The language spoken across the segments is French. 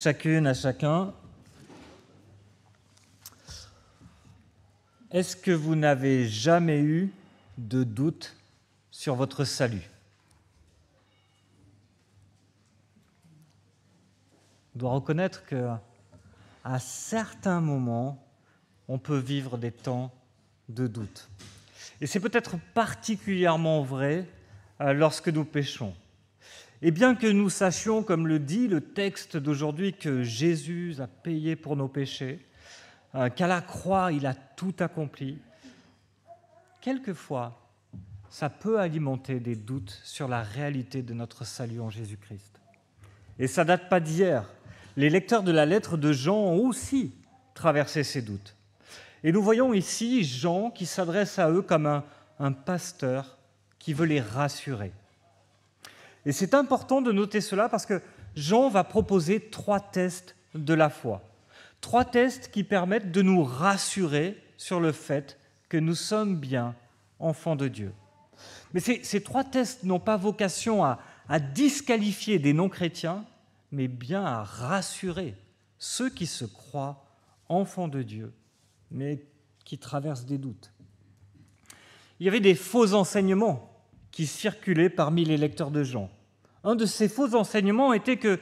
Chacune, à chacun. Est-ce que vous n'avez jamais eu de doute sur votre salut? On doit reconnaître qu'à certains moments, on peut vivre des temps de doute. Et c'est peut-être particulièrement vrai lorsque nous péchons. Et bien que nous sachions, comme le dit le texte d'aujourd'hui, que Jésus a payé pour nos péchés, qu'à la croix, il a tout accompli, quelquefois, ça peut alimenter des doutes sur la réalité de notre salut en Jésus-Christ. Et ça ne date pas d'hier. Les lecteurs de la lettre de Jean ont aussi traversé ces doutes. Et nous voyons ici Jean qui s'adresse à eux comme un pasteur qui veut les rassurer. Et c'est important de noter cela parce que Jean va proposer 3 tests de la foi. 3 tests qui permettent de nous rassurer sur le fait que nous sommes bien enfants de Dieu. Mais ces 3 tests n'ont pas vocation à disqualifier des non-chrétiens, mais bien à rassurer ceux qui se croient enfants de Dieu, mais qui traversent des doutes. Il y avait des faux enseignements qui circulaient parmi les lecteurs de Jean. Un de ces faux enseignements était que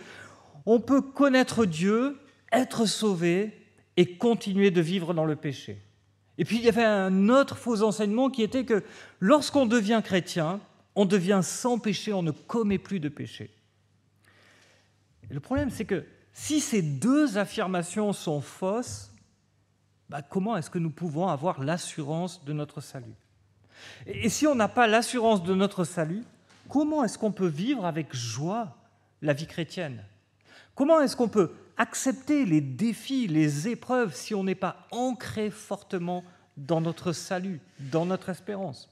on peut connaître Dieu, être sauvé et continuer de vivre dans le péché. Et puis il y avait un autre faux enseignement qui était que lorsqu'on devient chrétien, on devient sans péché, on ne commet plus de péché. Et le problème, c'est que si ces 2 affirmations sont fausses, comment est-ce que nous pouvons avoir l'assurance de notre salut? Et si on n'a pas l'assurance de notre salut, comment est-ce qu'on peut vivre avec joie la vie chrétienne? Comment est-ce qu'on peut accepter les défis, les épreuves, si on n'est pas ancré fortement dans notre salut, dans notre espérance?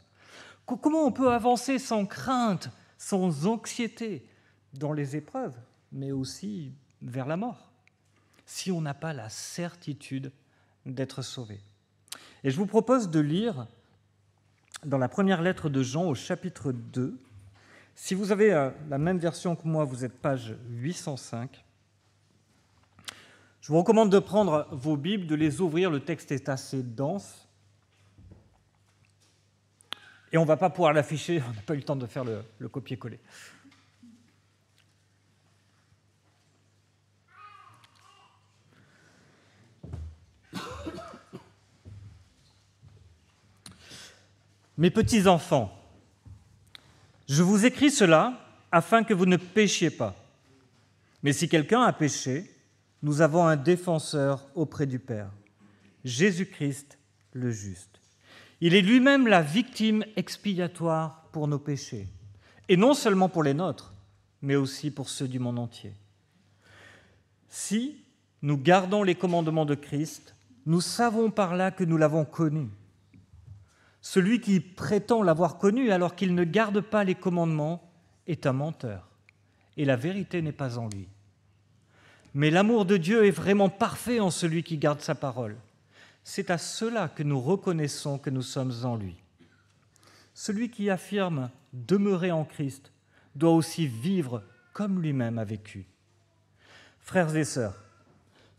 Comment on peut avancer sans crainte, sans anxiété dans les épreuves, mais aussi vers la mort, si on n'a pas la certitude d'être sauvé? Et je vous propose de lire dans la première lettre de Jean au chapitre 2. Si vous avez la même version que moi, vous êtes page 805. Je vous recommande de prendre vos Bibles, de les ouvrir, le texte est assez dense. Et on ne va pas pouvoir l'afficher, on n'a pas eu le temps de faire le copier-coller. Mes petits enfants, je vous écris cela afin que vous ne péchiez pas. Mais si quelqu'un a péché, nous avons un défenseur auprès du Père, Jésus-Christ le juste. Il est lui-même la victime expiatoire pour nos péchés, et non seulement pour les nôtres, mais aussi pour ceux du monde entier. Si nous gardons les commandements de Christ, nous savons par là que nous l'avons connu. Celui qui prétend l'avoir connu alors qu'il ne garde pas les commandements est un menteur, et la vérité n'est pas en lui. Mais l'amour de Dieu est vraiment parfait en celui qui garde sa parole. C'est à cela que nous reconnaissons que nous sommes en lui. Celui qui affirme demeurer en Christ doit aussi vivre comme lui-même a vécu. Frères et sœurs,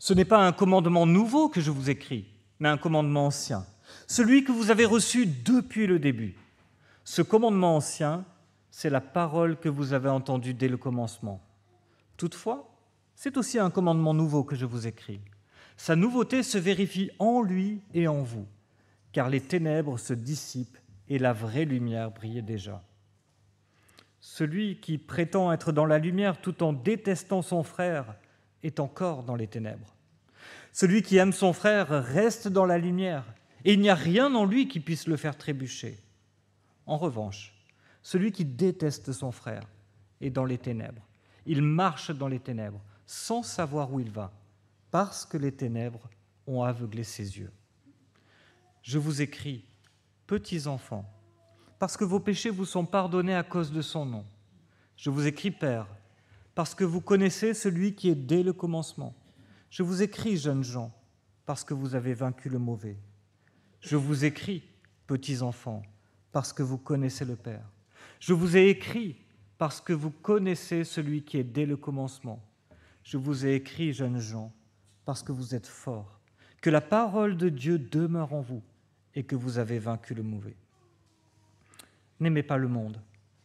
ce n'est pas un commandement nouveau que je vous écris, mais un commandement ancien, celui que vous avez reçu depuis le début. Ce commandement ancien, c'est la parole que vous avez entendue dès le commencement. Toutefois, c'est aussi un commandement nouveau que je vous écris. Sa nouveauté se vérifie en lui et en vous, car les ténèbres se dissipent et la vraie lumière brille déjà. Celui qui prétend être dans la lumière tout en détestant son frère est encore dans les ténèbres. Celui qui aime son frère reste dans la lumière, et il n'y a rien en lui qui puisse le faire trébucher. En revanche, celui qui déteste son frère est dans les ténèbres. Il marche dans les ténèbres, sans savoir où il va, parce que les ténèbres ont aveuglé ses yeux. Je vous écris, petits enfants, parce que vos péchés vous sont pardonnés à cause de son nom. Je vous écris, Père, parce que vous connaissez celui qui est dès le commencement. Je vous écris, jeunes gens, parce que vous avez vaincu le mauvais. Je vous écris, petits enfants, parce que vous connaissez le Père. Je vous ai écrit parce que vous connaissez celui qui est dès le commencement. je vous ai écrit, jeunes gens, parce que vous êtes forts, que la parole de Dieu demeure en vous et que vous avez vaincu le mauvais. N'aimez pas le monde,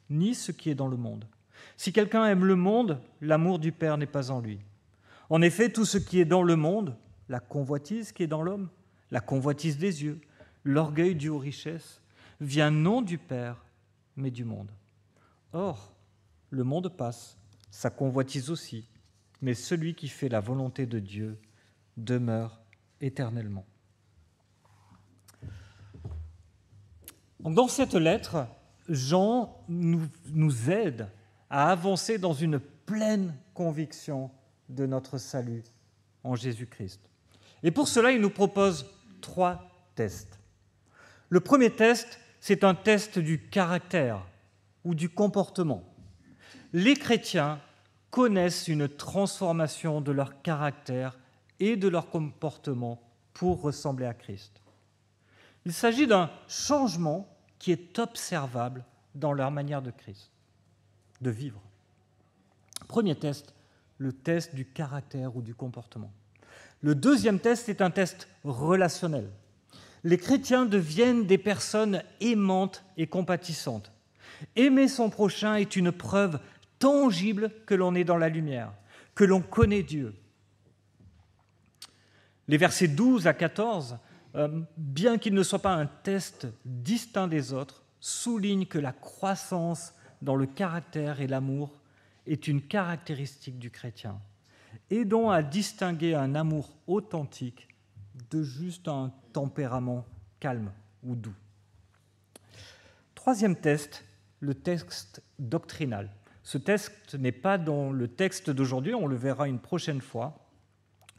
ni ce qui est dans le monde. Si quelqu'un aime le monde, l'amour du Père n'est pas en lui. En effet, tout ce qui est dans le monde, la convoitise qui est dans l'homme, la convoitise des yeux, l'orgueil dû aux richesses, vient non du Père, mais du monde. Or, le monde passe, sa convoitise aussi, mais celui qui fait la volonté de Dieu demeure éternellement. Donc, dans cette lettre, Jean nous aide à avancer dans une pleine conviction de notre salut en Jésus-Christ. Et pour cela, il nous propose 3 tests. Le premier test, c'est un test du caractère ou du comportement. Les chrétiens connaissent une transformation de leur caractère et de leur comportement pour ressembler à Christ. Il s'agit d'un changement qui est observable dans leur manière de vivre. Premier test, le test du caractère ou du comportement. Le deuxième test est un test relationnel. Les chrétiens deviennent des personnes aimantes et compatissantes. Aimer son prochain est une preuve tangible que l'on est dans la lumière, que l'on connaît Dieu. Les versets 12 à 14, bien qu'ils ne soient pas un test distinct des autres, soulignent que la croissance dans le caractère et l'amour est une caractéristique du chrétien, aidant à distinguer un amour authentique de juste un tempérament calme ou doux. Troisième test, le test doctrinal. Ce test n'est pas dans le texte d'aujourd'hui, on le verra une prochaine fois.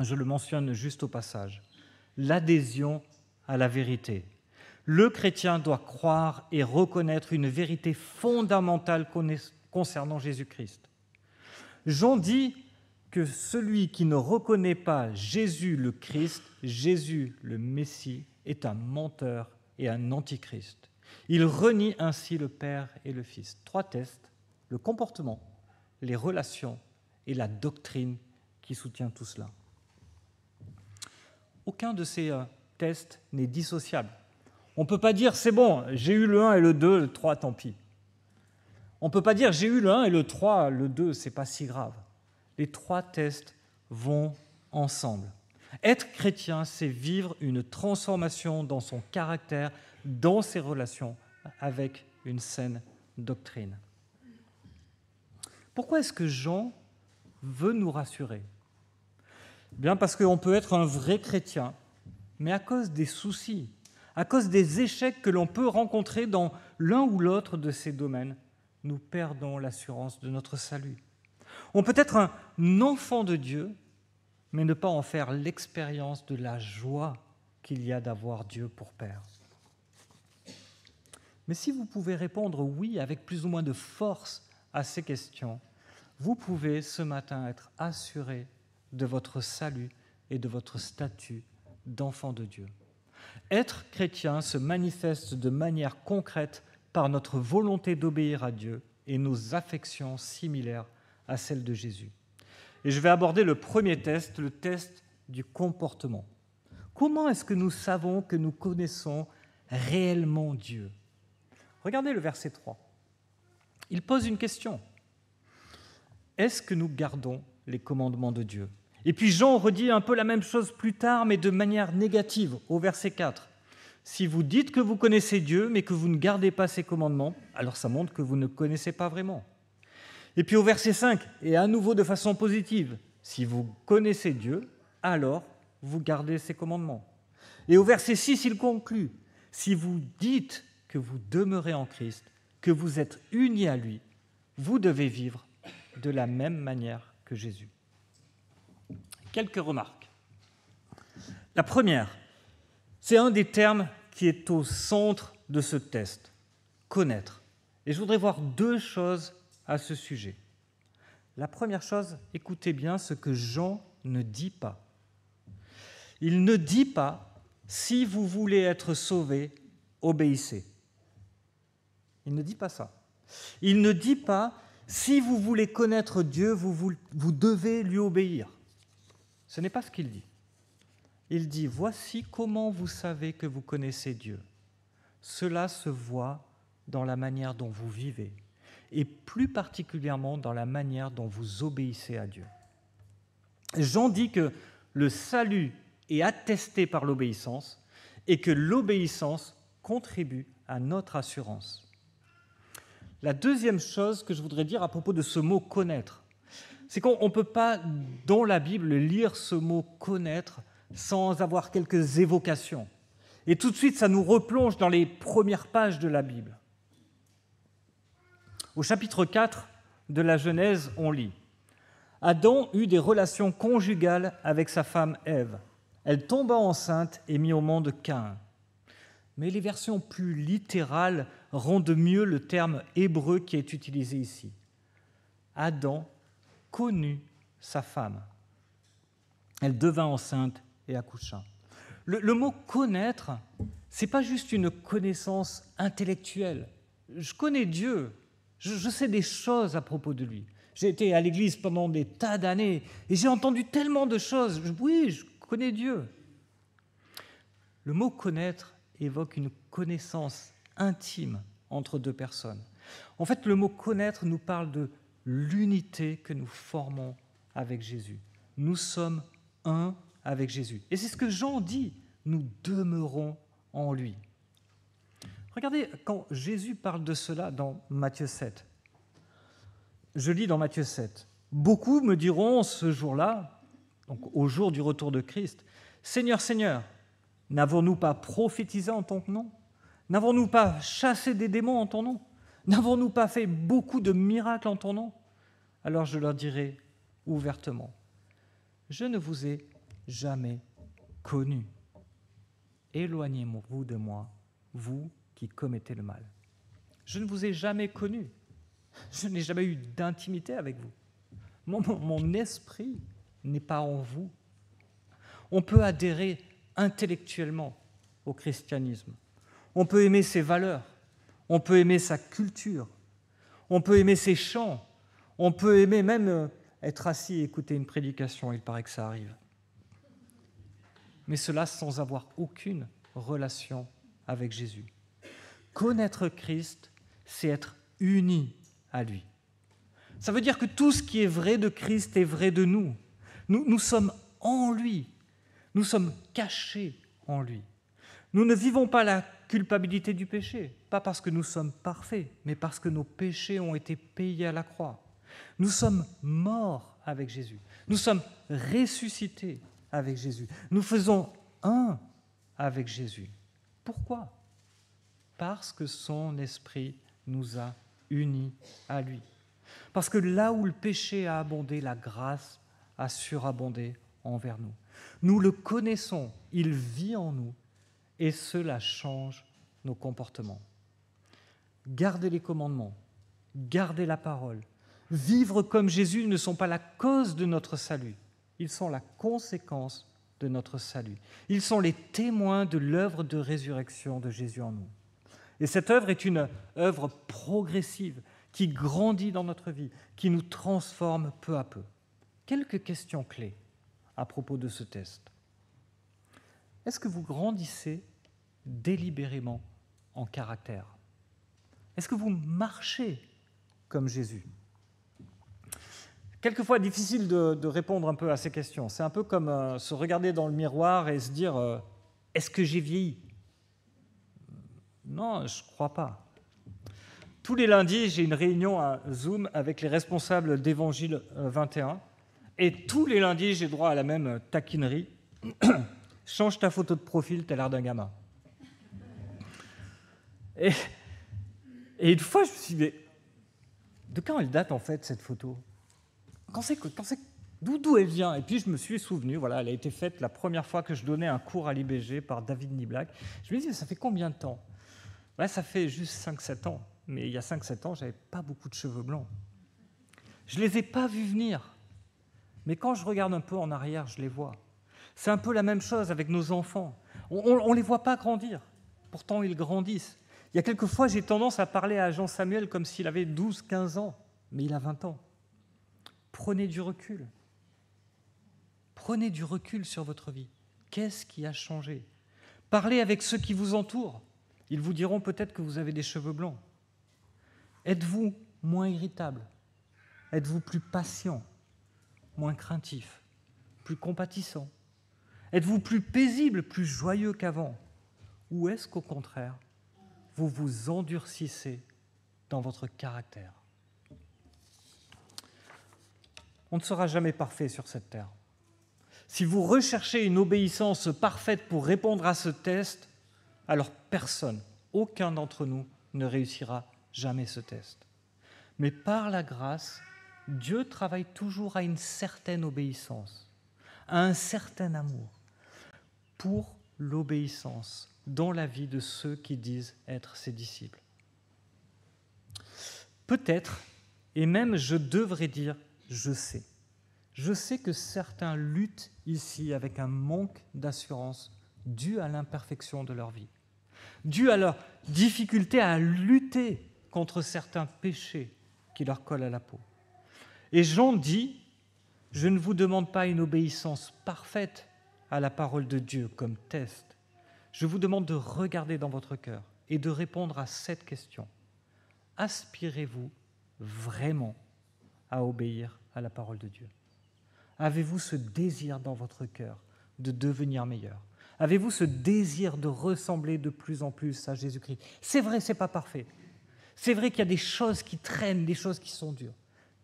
Je le mentionne juste au passage. L'adhésion à la vérité. Le chrétien doit croire et reconnaître une vérité fondamentale concernant Jésus-Christ. Jean dit que celui qui ne reconnaît pas Jésus le Christ, Jésus le Messie, est un menteur et un antichrist. Il renie ainsi le Père et le Fils. 3 tests, le comportement, les relations et la doctrine qui soutient tout cela. Aucun de ces tests n'est dissociable. On ne peut pas dire, c'est bon, j'ai eu le 1 et le 2, le 3, tant pis. On ne peut pas dire, j'ai eu le 1 et le 3, le 2, c'est pas si grave. Les 3 tests vont ensemble. Être chrétien, c'est vivre une transformation dans son caractère, dans ses relations, avec une saine doctrine. Pourquoi est-ce que Jean veut nous rassurer ? Bien parce qu'on peut être un vrai chrétien, mais à cause des soucis, à cause des échecs que l'on peut rencontrer dans l'un ou l'autre de ces domaines, nous perdons l'assurance de notre salut. On peut être un enfant de Dieu, mais ne pas en faire l'expérience de la joie qu'il y a d'avoir Dieu pour Père. Mais si vous pouvez répondre oui avec plus ou moins de force à ces questions, vous pouvez ce matin être assuré de votre salut et de votre statut d'enfant de Dieu. Être chrétien se manifeste de manière concrète par notre volonté d'obéir à Dieu et nos affections similaires à celles de Jésus. Et je vais aborder le premier test, le test du comportement. Comment est-ce que nous savons que nous connaissons réellement Dieu ? Regardez le verset 3. Il pose une question. Est-ce que nous gardons les commandements de Dieu ? Et puis Jean redit un peu la même chose plus tard, mais de manière négative, au verset 4. Si vous dites que vous connaissez Dieu, mais que vous ne gardez pas ses commandements, alors ça montre que vous ne connaissez pas vraiment. Et puis au verset 5, et à nouveau de façon positive, si vous connaissez Dieu, alors vous gardez ses commandements. Et au verset 6, il conclut, si vous dites que vous demeurez en Christ, que vous êtes unis à lui, vous devez vivre de la même manière que Jésus. Quelques remarques. La première, c'est un des termes qui est au centre de ce test, connaître. Et je voudrais voir 2 choses à ce sujet. La première chose, écoutez bien ce que Jean ne dit pas. Il ne dit pas « si vous voulez être sauvés, obéissez ». Il ne dit pas ça. Il ne dit pas « Si vous voulez connaître Dieu, vous devez lui obéir. Ce n'est pas ce qu'il dit. Il dit, voici comment vous savez que vous connaissez Dieu. Cela se voit dans la manière dont vous vivez, et plus particulièrement dans la manière dont vous obéissez à Dieu. Jean dit que le salut est attesté par l'obéissance et que l'obéissance contribue à notre assurance. La deuxième chose que je voudrais dire à propos de ce mot « connaître », c'est qu'on ne peut pas, dans la Bible, lire ce mot « connaître » sans avoir quelques évocations. Et tout de suite, ça nous replonge dans les premières pages de la Bible. Au chapitre 4 de la Genèse, on lit « Adam eut des relations conjugales avec sa femme Ève. Elle tomba enceinte et mit au monde Caïn. » Mais les versions plus littérales rendent mieux le terme hébreu qui est utilisé ici. Adam connut sa femme. Elle devint enceinte et accoucha. Le mot « connaître », ce n'est pas juste une connaissance intellectuelle. Je connais Dieu, je sais des choses à propos de lui. J'ai été à l'église pendant des tas d'années et j'ai entendu tellement de choses. Oui, je connais Dieu. Le mot « connaître » évoque une connaissance intime entre deux personnes. En fait, le mot « connaître » nous parle de l'unité que nous formons avec Jésus. Nous sommes un avec Jésus. Et c'est ce que Jean dit, nous demeurons en lui. Regardez, quand Jésus parle de cela dans Matthieu 7, je lis dans Matthieu 7, « Beaucoup me diront ce jour-là, donc au jour du retour de Christ, « Seigneur, Seigneur, n'avons-nous pas prophétisé en ton nom? N'avons-nous pas chassé des démons en ton nom? N'avons-nous pas fait beaucoup de miracles en ton nom? » Alors je leur dirai ouvertement, « Je ne vous ai jamais connu. Éloignez-vous de moi, vous qui commettez le mal. » Je ne vous ai jamais connu. Je n'ai jamais eu d'intimité avec vous. Mon esprit n'est pas en vous. On peut adhérer intellectuellement au christianisme. On peut aimer ses valeurs. On peut aimer sa culture. On peut aimer ses chants. On peut aimer même être assis et écouter une prédication. Il paraît que ça arrive. Mais cela sans avoir aucune relation avec Jésus. Connaître Christ, c'est être uni à lui. Ça veut dire que tout ce qui est vrai de Christ est vrai de nous. Nous sommes en lui. Nous sommes cachés en lui. Nous ne vivons pas la culpabilité du péché, pas parce que nous sommes parfaits, mais parce que nos péchés ont été payés à la croix. Nous sommes morts avec Jésus. Nous sommes ressuscités avec Jésus. Nous faisons un avec Jésus. Pourquoi ? Parce que son esprit nous a unis à lui. Parce que là où le péché a abondé, la grâce a surabondé envers nous. Nous le connaissons, il vit en nous et cela change nos comportements. Garder les commandements, garder la parole, vivre comme Jésus ne sont pas la cause de notre salut, ils sont la conséquence de notre salut. Ils sont les témoins de l'œuvre de résurrection de Jésus en nous. Et cette œuvre est une œuvre progressive qui grandit dans notre vie, qui nous transforme peu à peu. Quelques questions clés à propos de ce test. Est-ce que vous grandissez délibérément en caractère? Est-ce que vous marchez comme Jésus? Quelquefois, difficile de répondre un peu à ces questions. C'est un peu comme se regarder dans le miroir et se dire « Est-ce que j'ai vieilli ?» Non, je ne crois pas. Tous les lundis, j'ai une réunion à Zoom avec les responsables d'Évangile 21. Et tous les lundis, j'ai droit à la même taquinerie. « Change ta photo de profil, tu as l'air d'un gamin. » Et une fois, je me suis dit, mais de quand elle date en fait cette photo? D'où elle vient? Et puis je me suis souvenu, voilà, elle a été faite la première fois que je donnais un cours à l'IBG par David Niblack. Je me dis, ça fait combien de temps? Ouais, ça fait juste 5-7 ans. Mais il y a 5-7 ans, je n'avais pas beaucoup de cheveux blancs. Je ne les ai pas vus venir. Mais quand je regarde un peu en arrière, je les vois. C'est un peu la même chose avec nos enfants. On ne les voit pas grandir. Pourtant, ils grandissent. Il y a quelques fois, j'ai tendance à parler à Jean Samuel comme s'il avait 12-15 ans. mais il a 20 ans. Prenez du recul. Prenez du recul sur votre vie. Qu'est-ce qui a changé? Parlez avec ceux qui vous entourent. Ils vous diront peut-être que vous avez des cheveux blancs. Êtes-vous moins irritable? Êtes-vous plus patient? Moins craintif? Plus compatissant? Êtes-vous plus paisible, plus joyeux qu'avant? Ou est-ce qu'au contraire, vous vous endurcissez dans votre caractère? On ne sera jamais parfait sur cette terre. Si vous recherchez une obéissance parfaite pour répondre à ce test, alors personne, aucun d'entre nous ne réussira jamais ce test. Mais par la grâce, Dieu travaille toujours à une certaine obéissance, à un certain amour, pour l'obéissance dans la vie de ceux qui disent être ses disciples. Peut-être, et même je devrais dire, je sais que certains luttent ici avec un manque d'assurance dû à l'imperfection de leur vie, dû à leur difficulté à lutter contre certains péchés qui leur collent à la peau. Et Jean dit, je ne vous demande pas une obéissance parfaite à la parole de Dieu comme test. Je vous demande de regarder dans votre cœur et de répondre à cette question. Aspirez-vous vraiment à obéir à la parole de Dieu? Avez-vous ce désir dans votre cœur de devenir meilleur? Avez-vous ce désir de ressembler de plus en plus à Jésus-Christ? C'est vrai, ce n'est pas parfait. C'est vrai qu'il y a des choses qui traînent, des choses qui sont dures.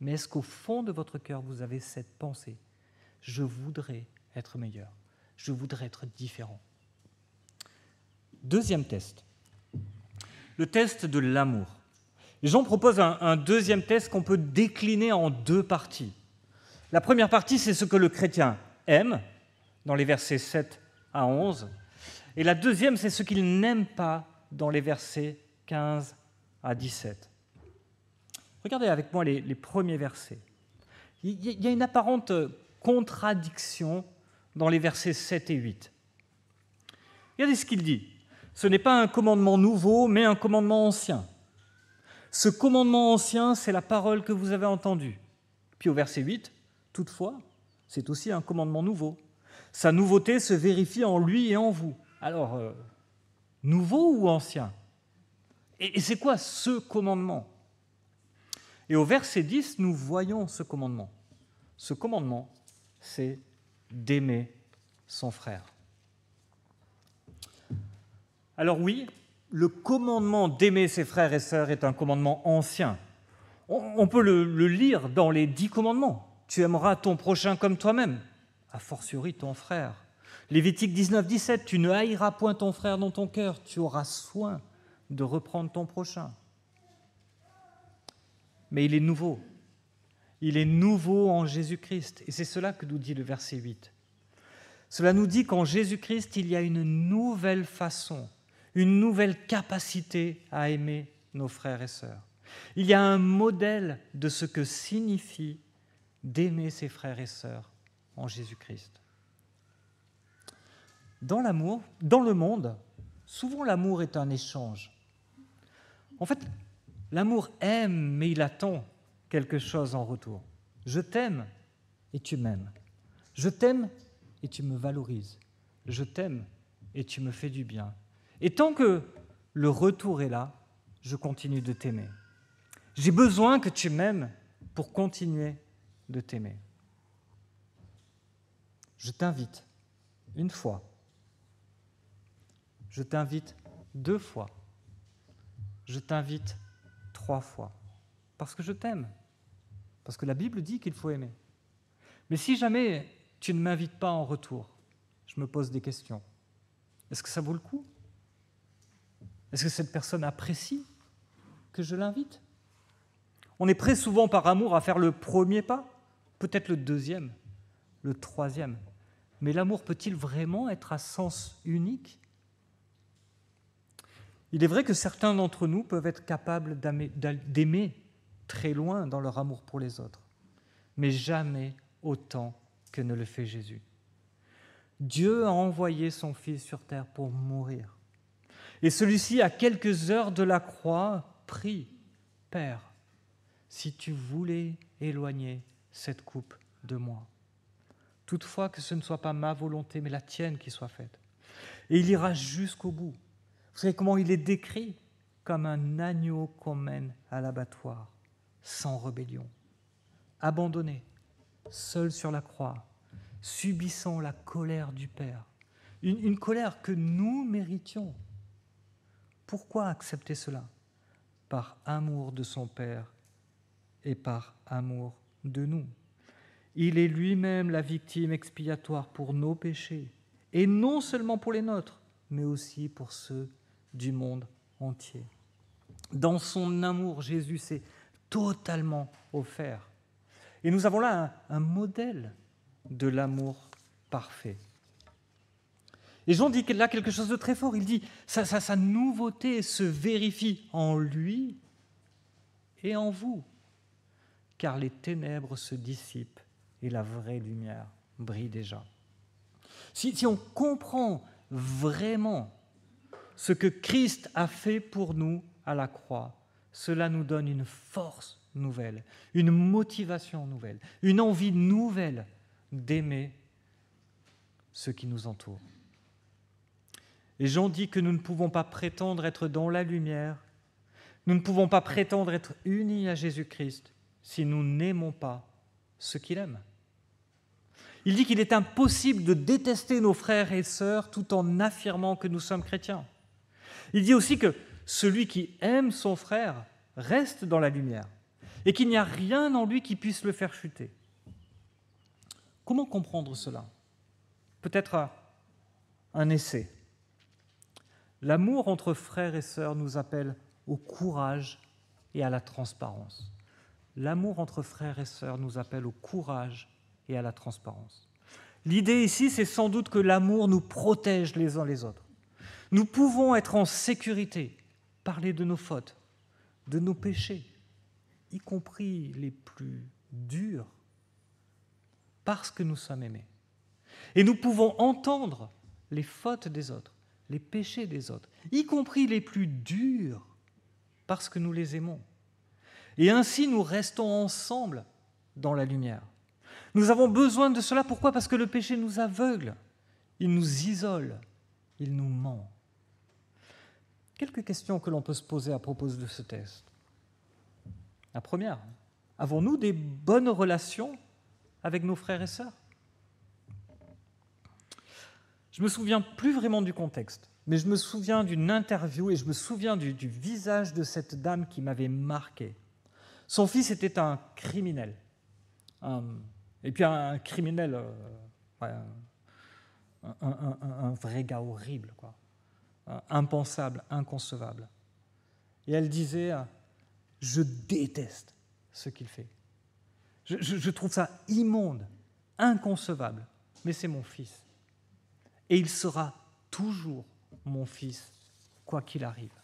Mais est-ce qu'au fond de votre cœur, vous avez cette pensée? Je voudrais être meilleur. Je voudrais être différent. Deuxième test. Le test de l'amour. Jean propose un deuxième test qu'on peut décliner en deux parties. La première partie, c'est ce que le chrétien aime, dans les versets 7 à 11. Et la deuxième, c'est ce qu'il n'aime pas, dans les versets 15 à 17. Regardez avec moi les premiers versets. Il y a une apparente contradiction dans les versets 7 et 8. Regardez ce qu'il dit. Ce n'est pas un commandement nouveau, mais un commandement ancien. Ce commandement ancien, c'est la parole que vous avez entendue. Puis au verset 8, toutefois, c'est aussi un commandement nouveau. Sa nouveauté se vérifie en lui et en vous. Alors, nouveau ou ancien? Et c'est quoi ce commandement? Et au verset 10, nous voyons ce commandement. Ce commandement, c'est d'aimer son frère. Alors oui, le commandement d'aimer ses frères et sœurs est un commandement ancien. On peut le lire dans les 10 commandements. Tu aimeras ton prochain comme toi-même, a fortiori ton frère. Lévitique 19, 17, tu ne haïras point ton frère dans ton cœur, tu auras soin de reprendre ton prochain. Mais il est nouveau. Il est nouveau en Jésus-Christ. Et c'est cela que nous dit le verset 8. Cela nous dit qu'en Jésus-Christ, il y a une nouvelle façon, une nouvelle capacité à aimer nos frères et sœurs. Il y a un modèle de ce que signifie d'aimer ses frères et sœurs en Jésus-Christ. Dans l'amour, dans le monde, souvent l'amour est un échange. En fait, l'amour aime, mais il attend quelque chose en retour. Je t'aime et tu m'aimes. Je t'aime et tu me valorises. Je t'aime et tu me fais du bien. Et tant que le retour est là, je continue de t'aimer. J'ai besoin que tu m'aimes pour continuer de t'aimer. Je t'invite une fois. Je t'invite 2 fois. Je t'invite 3 fois. Parce que je t'aime. Parce que la Bible dit qu'il faut aimer. Mais si jamais tu ne m'invites pas en retour, je me pose des questions. Est-ce que ça vaut le coup? Est-ce que cette personne apprécie que je l'invite? On est prêt souvent par amour à faire le premier pas, peut-être le deuxième, le troisième. Mais l'amour peut-il vraiment être à sens unique? Il est vrai que certains d'entre nous peuvent être capables d'aimer très loin dans leur amour pour les autres, mais jamais autant que ne le fait Jésus. Dieu a envoyé son Fils sur terre pour mourir. Et celui-ci, à quelques heures de la croix, prie, « Père, si tu voulais éloigner cette coupe de moi. Toutefois que ce ne soit pas ma volonté, mais la tienne qui soit faite. » Et il ira jusqu'au bout. Vous savez comment il est décrit ? Comme un agneau qu'on mène à l'abattoir, sans rébellion, abandonné, seul sur la croix, subissant la colère du Père. Une colère que nous méritions. Pourquoi accepter cela ? Par amour de son Père et par amour de nous. Il est lui-même la victime expiatoire pour nos péchés, et non seulement pour les nôtres, mais aussi pour ceux du monde entier. Dans son amour, Jésus s'est totalement offert. Et nous avons là un modèle de l'amour parfait. Et Jean dit là quelque chose de très fort. Il dit sa nouveauté se vérifie en lui et en vous, car les ténèbres se dissipent et la vraie lumière brille déjà. Si on comprend vraiment ce que Christ a fait pour nous à la croix, cela nous donne une force nouvelle, une motivation nouvelle, une envie nouvelle d'aimer ceux qui nous entourent. Et Jean dit que nous ne pouvons pas prétendre être dans la lumière, nous ne pouvons pas prétendre être unis à Jésus-Christ si nous n'aimons pas ceux qu'il aime. Il dit qu'il est impossible de détester nos frères et sœurs tout en affirmant que nous sommes chrétiens. Il dit aussi que celui qui aime son frère reste dans la lumière et qu'il n'y a rien en lui qui puisse le faire chuter. Comment comprendre cela ? Peut-être un essai. L'amour entre frères et sœurs nous appelle au courage et à la transparence. L'amour entre frères et sœurs nous appelle au courage et à la transparence. L'idée ici, c'est sans doute que l'amour nous protège les uns les autres. Nous pouvons être en sécurité, parler de nos fautes, de nos péchés, y compris les plus durs, parce que nous sommes aimés. Et nous pouvons entendre les fautes des autres, les péchés des autres, y compris les plus durs, parce que nous les aimons. Et ainsi, nous restons ensemble dans la lumière. Nous avons besoin de cela, pourquoi ? Parce que le péché nous aveugle, il nous isole, il nous ment. Quelques questions que l'on peut se poser à propos de ce texte. La première, avons-nous des bonnes relations avec nos frères et sœurs ? Je me souviens plus vraiment du contexte, mais je me souviens d'une interview et je me souviens du visage de cette dame qui m'avait marqué. Son fils était un criminel. Et puis un criminel, un vrai gars horrible, quoi. Impensable, inconcevable. Et elle disait « Je déteste ce qu'il fait. Je trouve ça immonde, inconcevable, mais c'est mon fils. Et il sera toujours mon fils, quoi qu'il arrive. »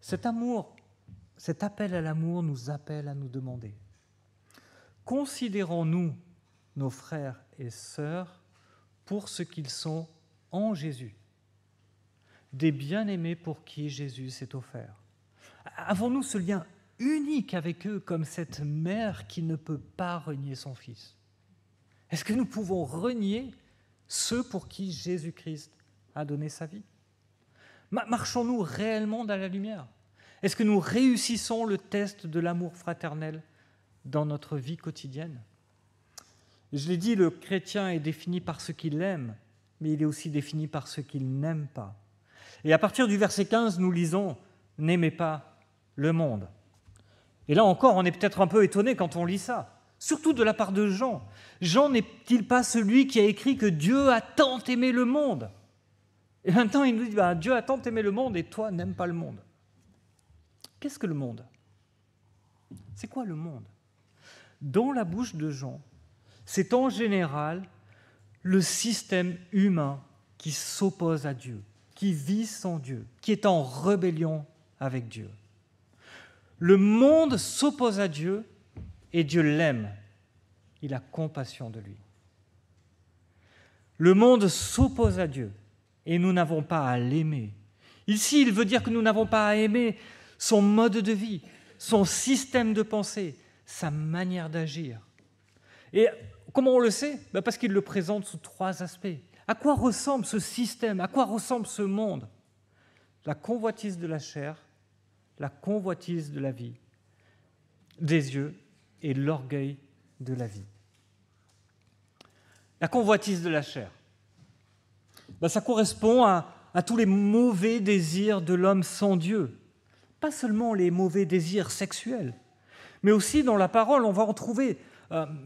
Cet amour, cet appel à l'amour nous appelle à nous demander: considérons-nous nos frères et sœurs pour ce qu'ils sont en Jésus, des bien-aimés pour qui Jésus s'est offert? Avons-nous ce lien unique avec eux comme cette mère qui ne peut pas renier son fils? Est-ce que nous pouvons renier ceux pour qui Jésus-Christ a donné sa vie? Marchons-nous réellement dans la lumière? Est-ce que nous réussissons le test de l'amour fraternel dans notre vie quotidienne? Je l'ai dit, le chrétien est défini par ce qu'il aime, mais il est aussi défini par ce qu'il n'aime pas. Et à partir du verset 15, nous lisons « N'aimez pas le monde ». Et là encore, on est peut-être un peu étonné quand on lit ça, surtout de la part de Jean. Jean n'est-il pas celui qui a écrit que Dieu a tant aimé le monde? Et maintenant, il nous dit Dieu a tant aimé le monde et toi, n'aimes pas le monde. Qu'est-ce que le monde? C'est quoi le monde? Dans la bouche de Jean, c'est en général le système humain qui s'oppose à Dieu, qui vit sans Dieu, qui est en rébellion avec Dieu. Le monde s'oppose à Dieu et Dieu l'aime. Il a compassion de lui. Le monde s'oppose à Dieu et nous n'avons pas à l'aimer. Ici, il veut dire que nous n'avons pas à aimer son mode de vie, son système de pensée, sa manière d'agir. Et comment on le sait ? Parce qu'il le présente sous 3 aspects. À quoi ressemble ce système ? À quoi ressemble ce monde ? La convoitise de la chair, la convoitise de la vie, des yeux et l'orgueil de la vie. La convoitise de la chair, ça correspond à tous les mauvais désirs de l'homme sans Dieu. Pas seulement les mauvais désirs sexuels, mais aussi dans la parole, on va en trouver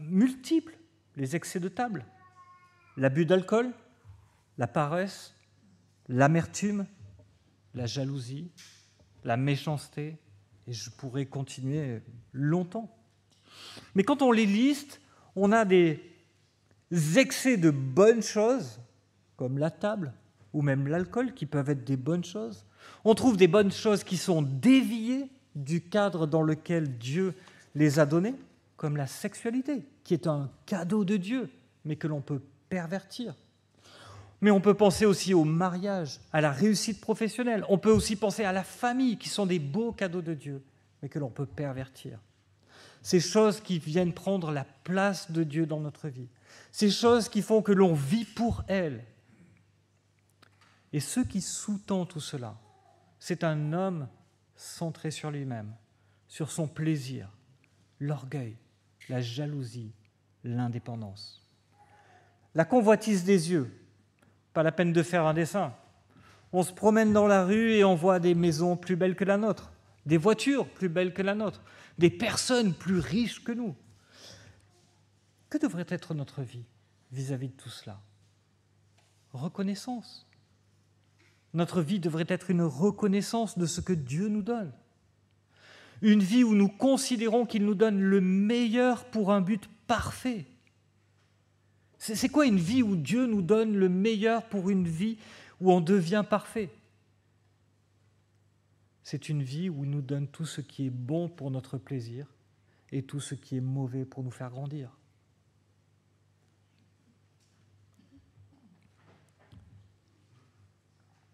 multiples. Les excès de table, l'abus d'alcool, la paresse, l'amertume, la jalousie, la méchanceté, et je pourrais continuer longtemps. Mais quand on les liste, on a des excès de bonnes choses, comme la table ou même l'alcool, qui peuvent être des bonnes choses. On trouve des bonnes choses qui sont déviées du cadre dans lequel Dieu les a données, comme la sexualité, qui est un cadeau de Dieu, mais que l'on peut pervertir. Mais on peut penser aussi au mariage, à la réussite professionnelle. On peut aussi penser à la famille, qui sont des beaux cadeaux de Dieu, mais que l'on peut pervertir. Ces choses qui viennent prendre la place de Dieu dans notre vie. Ces choses qui font que l'on vit pour elles. Et ce qui sous-tend tout cela, c'est un homme centré sur lui-même, sur son plaisir, l'orgueil, la jalousie, l'indépendance. La convoitise des yeux, pas la peine de faire un dessin. On se promène dans la rue et on voit des maisons plus belles que la nôtre, des voitures plus belles que la nôtre, des personnes plus riches que nous. Que devrait être notre vie vis-à-vis de tout cela ? Reconnaissance. Notre vie devrait être une reconnaissance de ce que Dieu nous donne. Une vie où nous considérons qu'il nous donne le meilleur pour un but parfait. C'est quoi une vie où Dieu nous donne le meilleur pour une vie où on devient parfait ? C'est une vie où il nous donne tout ce qui est bon pour notre plaisir et tout ce qui est mauvais pour nous faire grandir.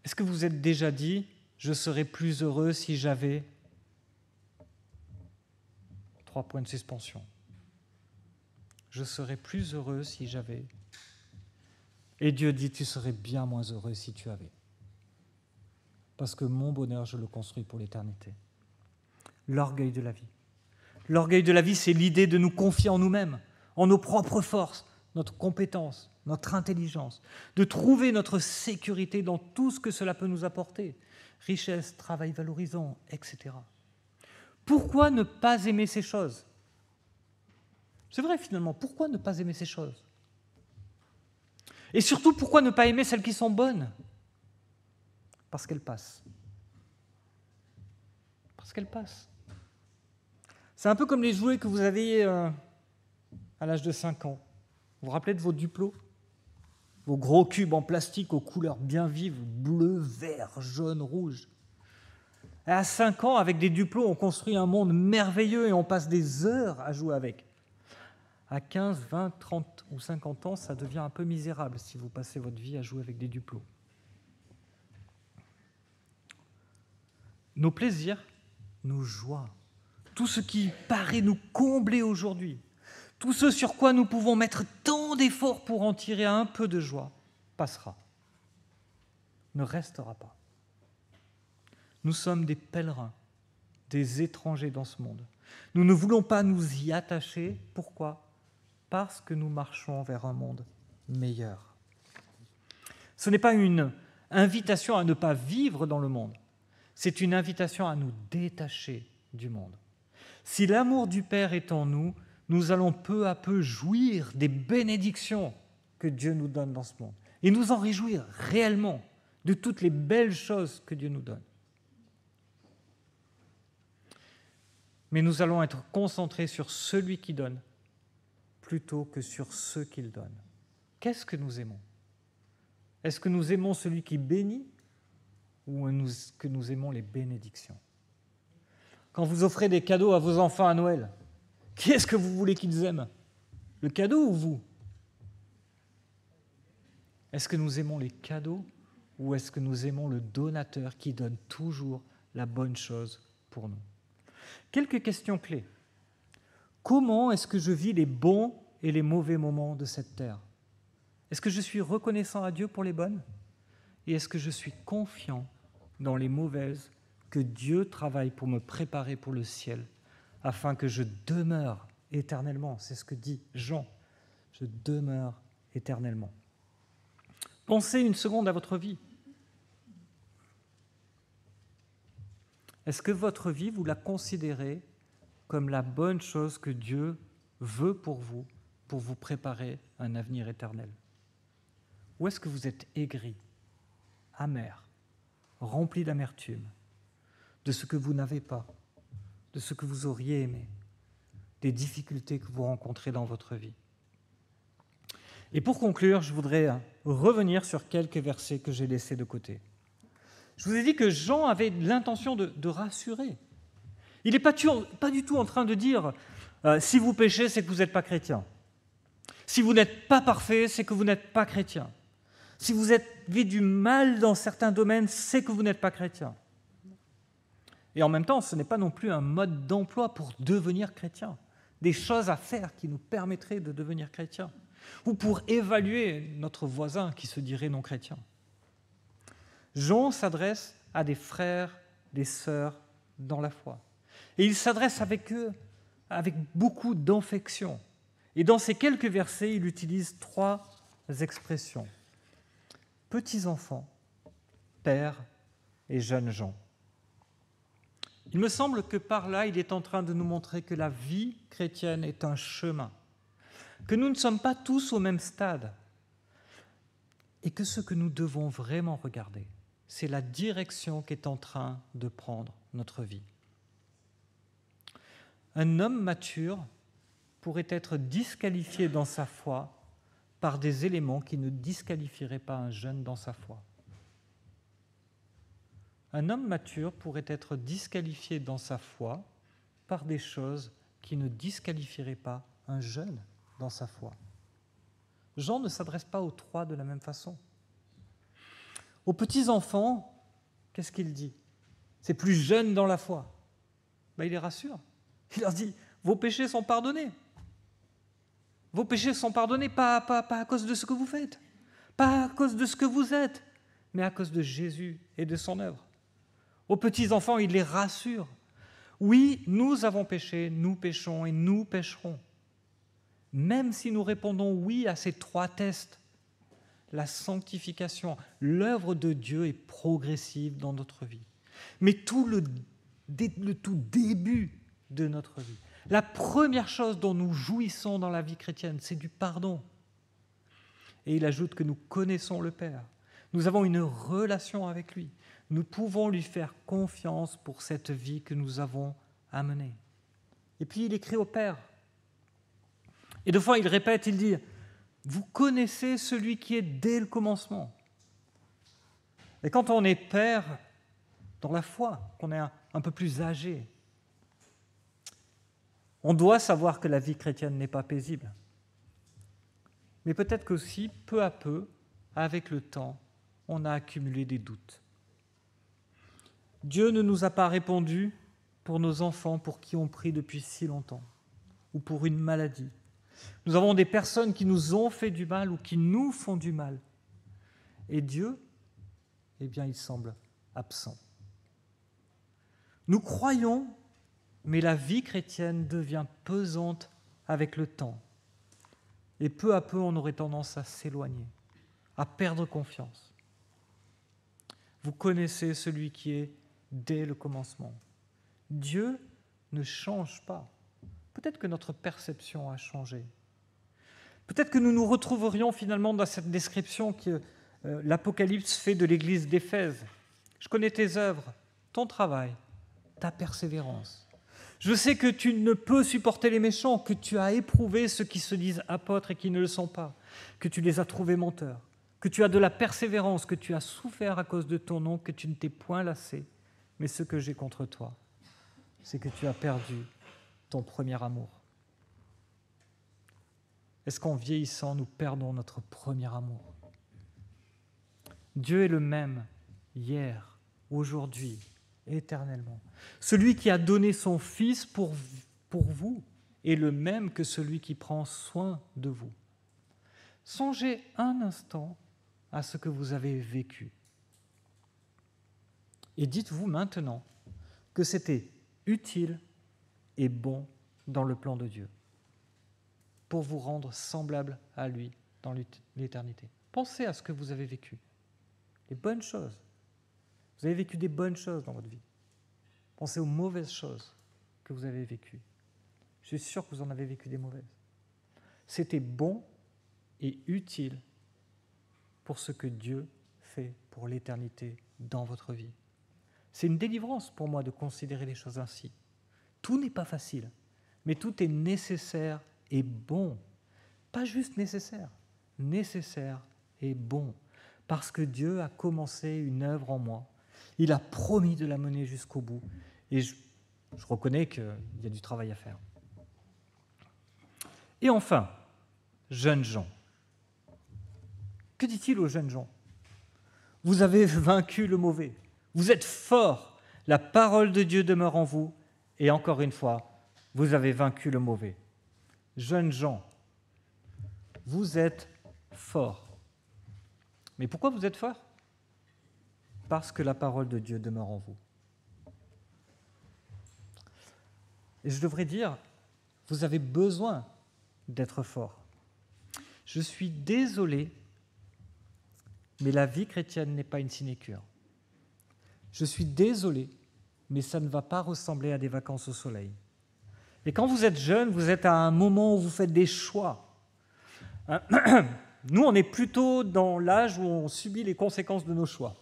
Est-ce que vous vous êtes déjà dit « je serais plus heureux si j'avais… » 3 points de suspension. Je serais plus heureux si j'avais… Et Dieu dit « tu serais bien moins heureux si tu avais. » Parce que mon bonheur, je le construis pour l'éternité. L'orgueil de la vie. L'orgueil de la vie, c'est l'idée de nous confier en nous-mêmes, en nos propres forces, notre compétence, notre intelligence, de trouver notre sécurité dans tout ce que cela peut nous apporter, richesse, travail valorisant, etc. Pourquoi ne pas aimer ces choses ? C'est vrai finalement, pourquoi ne pas aimer ces choses ? Et surtout, pourquoi ne pas aimer celles qui sont bonnes ? Parce qu'elles passent. Parce qu'elles passent. C'est un peu comme les jouets que vous aviez à l'âge de 5 ans. Vous vous rappelez de vos Duplo ? Vos gros cubes en plastique aux couleurs bien vives, bleu, vert, jaune, rouge. Et à 5 ans, avec des Duplo, on construit un monde merveilleux et on passe des heures à jouer avec. À 15, 20, 30 ou 50 ans, ça devient un peu misérable si vous passez votre vie à jouer avec des Duplo. Nos plaisirs, nos joies, tout ce qui paraît nous combler aujourd'hui, tout ce sur quoi nous pouvons mettre tant d'efforts pour en tirer un peu de joie, passera, ne restera pas. Nous sommes des pèlerins, des étrangers dans ce monde. Nous ne voulons pas nous y attacher. Pourquoi ? Parce que nous marchons vers un monde meilleur. Ce n'est pas une invitation à ne pas vivre dans le monde, c'est une invitation à nous détacher du monde. Si l'amour du Père est en nous, nous allons peu à peu jouir des bénédictions que Dieu nous donne dans ce monde et nous en réjouir réellement de toutes les belles choses que Dieu nous donne. Mais nous allons être concentrés sur celui qui donne plutôt que sur ceux qu'il donne. Qu'est-ce que nous aimons ? Est-ce que nous aimons celui qui bénit ou que nous aimons les bénédictions ? Quand vous offrez des cadeaux à vos enfants à Noël, qui est-ce que vous voulez qu'ils aiment ? Le cadeau ou vous ? Est-ce que nous aimons les cadeaux ou est-ce que nous aimons le donateur qui donne toujours la bonne chose pour nous ? Quelques questions clés. Comment est-ce que je vis les bons et les mauvais moments de cette terre? Est-ce que je suis reconnaissant à Dieu pour les bonnes? Et est-ce que je suis confiant dans les mauvaises que Dieu travaille pour me préparer pour le ciel, afin que je demeure éternellement? C'est ce que dit Jean. Je demeure éternellement. Pensez une seconde à votre vie. Est-ce que votre vie, vous la considérez comme la bonne chose que Dieu veut pour vous préparer un avenir éternel? Ou est-ce que vous êtes aigri, amer, rempli d'amertume, de ce que vous n'avez pas, de ce que vous auriez aimé, des difficultés que vous rencontrez dans votre vie? Et pour conclure, je voudrais revenir sur quelques versets que j'ai laissés de côté. Je vous ai dit que Jean avait l'intention de rassurer. Il n'est pas du tout en train de dire si vous péchez, c'est que vous n'êtes pas chrétien. Si vous n'êtes pas parfait, c'est que vous n'êtes pas chrétien. Si vous avez du mal dans certains domaines, c'est que vous n'êtes pas chrétien. Et en même temps, ce n'est pas non plus un mode d'emploi pour devenir chrétien. Des choses à faire qui nous permettraient de devenir chrétien. Ou pour évaluer notre voisin qui se dirait non chrétien. Jean s'adresse à des frères, des sœurs dans la foi. Et il s'adresse avec eux avec beaucoup d'affection. Et dans ces quelques versets, il utilise 3 expressions. Petits enfants, pères et jeunes gens. Il me semble que par là, il est en train de nous montrer que la vie chrétienne est un chemin, que nous ne sommes pas tous au même stade, et que ce que nous devons vraiment regarder, c'est la direction qu'est en train de prendre notre vie. Un homme mature pourrait être disqualifié dans sa foi par des éléments qui ne disqualifieraient pas un jeune dans sa foi. Un homme mature pourrait être disqualifié dans sa foi par des choses qui ne disqualifieraient pas un jeune dans sa foi. Jean ne s'adresse pas aux 3 de la même façon. Aux petits-enfants, qu'est-ce qu'il dit? C'est plus jeune dans la foi. Il les rassure. Il leur dit, vos péchés sont pardonnés. Vos péchés sont pardonnés pas à cause de ce que vous faites, pas à cause de ce que vous êtes, mais à cause de Jésus et de son œuvre. Aux petits-enfants, il les rassure. Oui, nous avons péché, nous péchons et nous pécherons. Même si nous répondons oui à ces 3 tests, la sanctification, l'œuvre de Dieu est progressive dans notre vie. Mais tout le tout début de notre vie, la première chose dont nous jouissons dans la vie chrétienne, c'est du pardon. Et il ajoute que nous connaissons le Père. Nous avons une relation avec lui. Nous pouvons lui faire confiance pour cette vie que nous avons à mener. Et puis il écrit au Père. Et 2 fois il répète, il dit, vous connaissez celui qui est dès le commencement. Et quand on est père dans la foi, qu'on est un peu plus âgé, on doit savoir que la vie chrétienne n'est pas paisible. Mais peut-être qu'aussi, peu à peu, avec le temps, on a accumulé des doutes. Dieu ne nous a pas répondu pour nos enfants pour qui on prie depuis si longtemps, ou pour une maladie. Nous avons des personnes qui nous ont fait du mal ou qui nous font du mal. Et Dieu, il semble absent. Nous croyons, mais la vie chrétienne devient pesante avec le temps. Et peu à peu, on aurait tendance à s'éloigner, à perdre confiance. Vous connaissez celui qui est dès le commencement. Dieu ne change pas. Peut-être que notre perception a changé. Peut-être que nous nous retrouverions finalement dans cette description que l'Apocalypse fait de l'église d'Éphèse. Je connais tes œuvres, ton travail, ta persévérance. Je sais que tu ne peux supporter les méchants, que tu as éprouvé ceux qui se disent apôtres et qui ne le sont pas, que tu les as trouvés menteurs, que tu as de la persévérance, que tu as souffert à cause de ton nom, que tu ne t'es point lassé. Mais ce que j'ai contre toi, c'est que tu as perdu ton premier amour. Est-ce qu'en vieillissant, nous perdons notre premier amour? Dieu est le même hier, aujourd'hui éternellement. Celui qui a donné son Fils pour vous est le même que celui qui prend soin de vous. Songez un instant à ce que vous avez vécu. Et dites-vous maintenant que c'était utile et bon dans le plan de Dieu pour vous rendre semblable à lui dans l'éternité. Pensez à ce que vous avez vécu, les bonnes choses. Vous avez vécu des bonnes choses dans votre vie. Pensez aux mauvaises choses que vous avez vécues. Je suis sûr que vous en avez vécu des mauvaises. C'était bon et utile pour ce que Dieu fait pour l'éternité dans votre vie. C'est une délivrance pour moi de considérer les choses ainsi. Tout n'est pas facile, mais tout est nécessaire et bon. Pas juste nécessaire et bon. Parce que Dieu a commencé une œuvre en moi. Il a promis de la mener jusqu'au bout. Et je reconnais qu'il y a du travail à faire. Et enfin, jeunes gens. Que dit-il aux jeunes gens ? Vous avez vaincu le mauvais. Vous êtes forts. La parole de Dieu demeure en vous. Et encore une fois, vous avez vaincu le mauvais. Jeunes gens, vous êtes forts. Mais pourquoi vous êtes forts ? Parce que la parole de Dieu demeure en vous. Et je devrais dire, vous avez besoin d'être forts. Je suis désolé, mais la vie chrétienne n'est pas une sinécure. Je suis désolé, mais ça ne va pas ressembler à des vacances au soleil. Et quand vous êtes jeune, vous êtes à un moment où vous faites des choix. Nous, on est plutôt dans l'âge où on subit les conséquences de nos choix,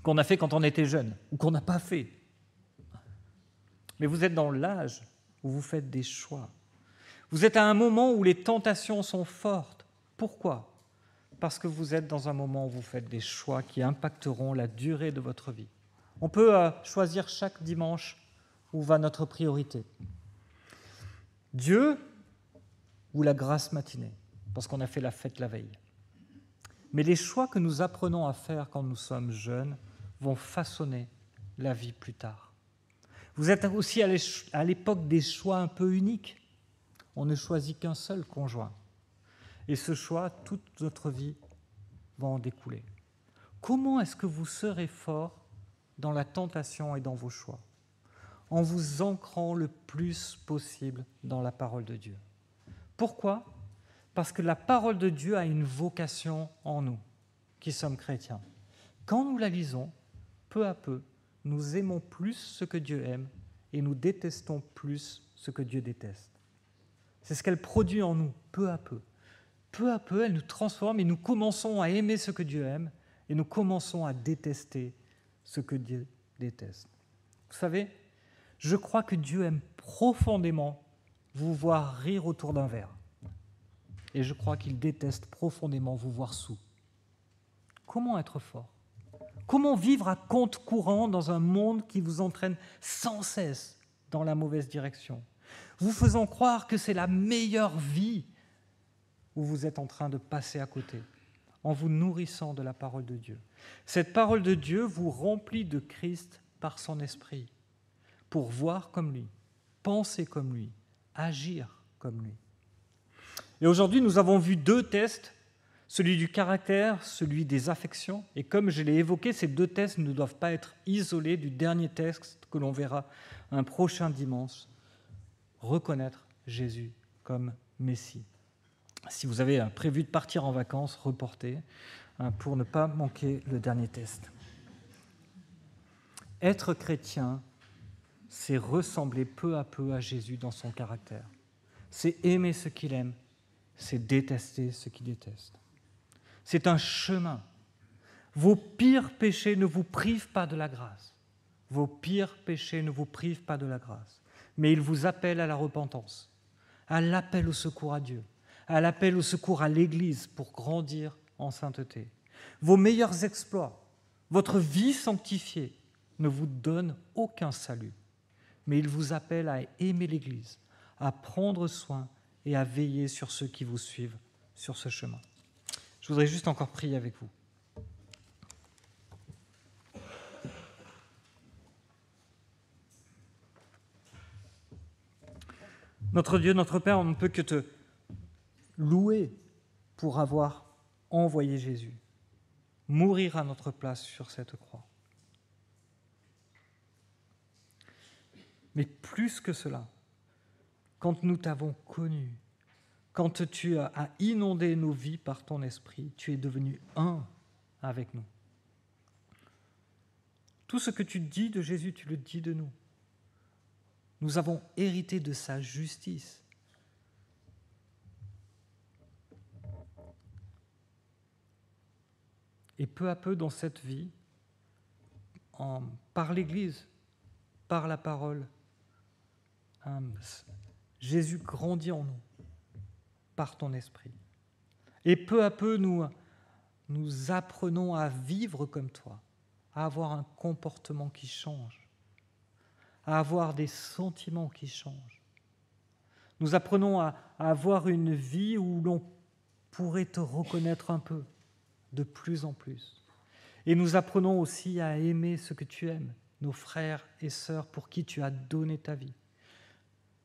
qu'on a fait quand on était jeune, ou qu'on n'a pas fait. Mais vous êtes dans l'âge où vous faites des choix. Vous êtes à un moment où les tentations sont fortes. Pourquoi ? Parce que vous êtes dans un moment où vous faites des choix qui impacteront la durée de votre vie. On peut choisir chaque dimanche où va notre priorité. Dieu ou la grasse matinée, parce qu'on a fait la fête la veille. Mais les choix que nous apprenons à faire quand nous sommes jeunes vont façonner la vie plus tard. Vous êtes aussi à l'époque des choix un peu uniques. On ne choisit qu'un seul conjoint. Et ce choix, toute notre vie va en découler. Comment est-ce que vous serez fort dans la tentation et dans vos choix ? En vous ancrant le plus possible dans la parole de Dieu. Pourquoi ? Parce que la parole de Dieu a une vocation en nous, qui sommes chrétiens. Quand nous la lisons, peu à peu, nous aimons plus ce que Dieu aime et nous détestons plus ce que Dieu déteste. C'est ce qu'elle produit en nous, peu à peu. Peu à peu, elle nous transforme et nous commençons à aimer ce que Dieu aime et nous commençons à détester ce que Dieu déteste. Vous savez, je crois que Dieu aime profondément vous voir rire autour d'un verre. Et je crois qu'il déteste profondément vous voir sous. Comment être fort ? Comment vivre à compte courant dans un monde qui vous entraîne sans cesse dans la mauvaise direction, vous faisant croire que c'est la meilleure vie où vous êtes en train de passer à côté, en vous nourrissant de la parole de Dieu. Cette parole de Dieu vous remplit de Christ par son esprit, pour voir comme lui, penser comme lui, agir comme lui. Et aujourd'hui, nous avons vu 2 tests, celui du caractère, celui des affections. Et comme je l'ai évoqué, ces 2 tests ne doivent pas être isolés du dernier test que l'on verra un prochain dimanche, reconnaître Jésus comme Messie. Si vous avez prévu de partir en vacances, reportez pour ne pas manquer le dernier test. Être chrétien, c'est ressembler peu à peu à Jésus dans son caractère. C'est aimer ce qu'il aime, c'est détester ce qu'il déteste. C'est un chemin. Vos pires péchés ne vous privent pas de la grâce. Vos pires péchés ne vous privent pas de la grâce. Mais ils vous appellent à la repentance, à l'appel au secours à Dieu, à l'appel au secours à l'Église pour grandir en sainteté. Vos meilleurs exploits, votre vie sanctifiée ne vous donnent aucun salut, mais ils vous appellent à aimer l'Église, à prendre soin et à veiller sur ceux qui vous suivent sur ce chemin. Je voudrais juste encore prier avec vous. Notre Dieu, notre Père, on ne peut que te louer pour avoir envoyé Jésus, mourir à notre place sur cette croix. Mais plus que cela, quand nous t'avons connu, quand tu as inondé nos vies par ton esprit, tu es devenu un avec nous. Tout ce que tu dis de Jésus, tu le dis de nous. Nous avons hérité de sa justice. Et peu à peu dans cette vie, par l'Église, par la parole, Jésus grandit en nous, par ton esprit. Et peu à peu, nous apprenons à vivre comme toi, à avoir un comportement qui change, à avoir des sentiments qui changent. Nous apprenons à avoir une vie où l'on pourrait te reconnaître un peu, de plus en plus. Et nous apprenons aussi à aimer ce que tu aimes, nos frères et sœurs pour qui tu as donné ta vie.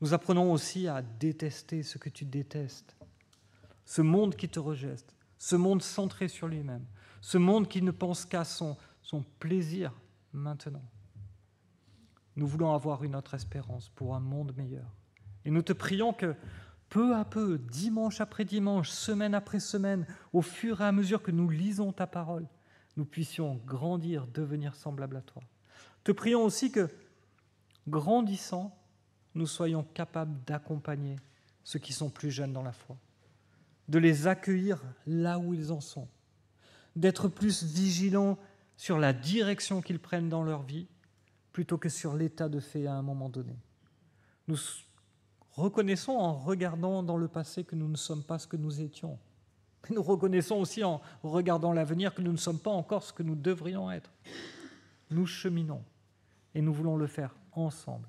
Nous apprenons aussi à détester ce que tu détestes, ce monde qui te rejette, ce monde centré sur lui-même, ce monde qui ne pense qu'à son plaisir maintenant. Nous voulons avoir une autre espérance pour un monde meilleur. Et nous te prions que peu à peu, dimanche après dimanche, semaine après semaine, au fur et à mesure que nous lisons ta parole, nous puissions grandir, devenir semblables à toi. Te prions aussi que, grandissant, nous soyons capables d'accompagner ceux qui sont plus jeunes dans la foi, de les accueillir là où ils en sont, d'être plus vigilants sur la direction qu'ils prennent dans leur vie, plutôt que sur l'état de fait à un moment donné. Nous reconnaissons en regardant dans le passé que nous ne sommes pas ce que nous étions. Mais nous reconnaissons aussi en regardant l'avenir que nous ne sommes pas encore ce que nous devrions être. Nous cheminons et nous voulons le faire ensemble.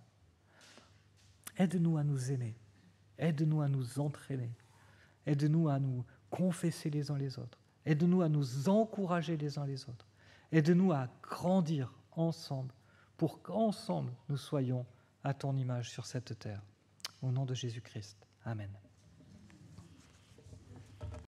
Aide-nous à nous aimer, aide-nous à nous entraîner, aide-nous à nous confesser les uns les autres, aide-nous à nous encourager les uns les autres, aide-nous à grandir ensemble pour qu'ensemble nous soyons à ton image sur cette terre. Au nom de Jésus-Christ. Amen.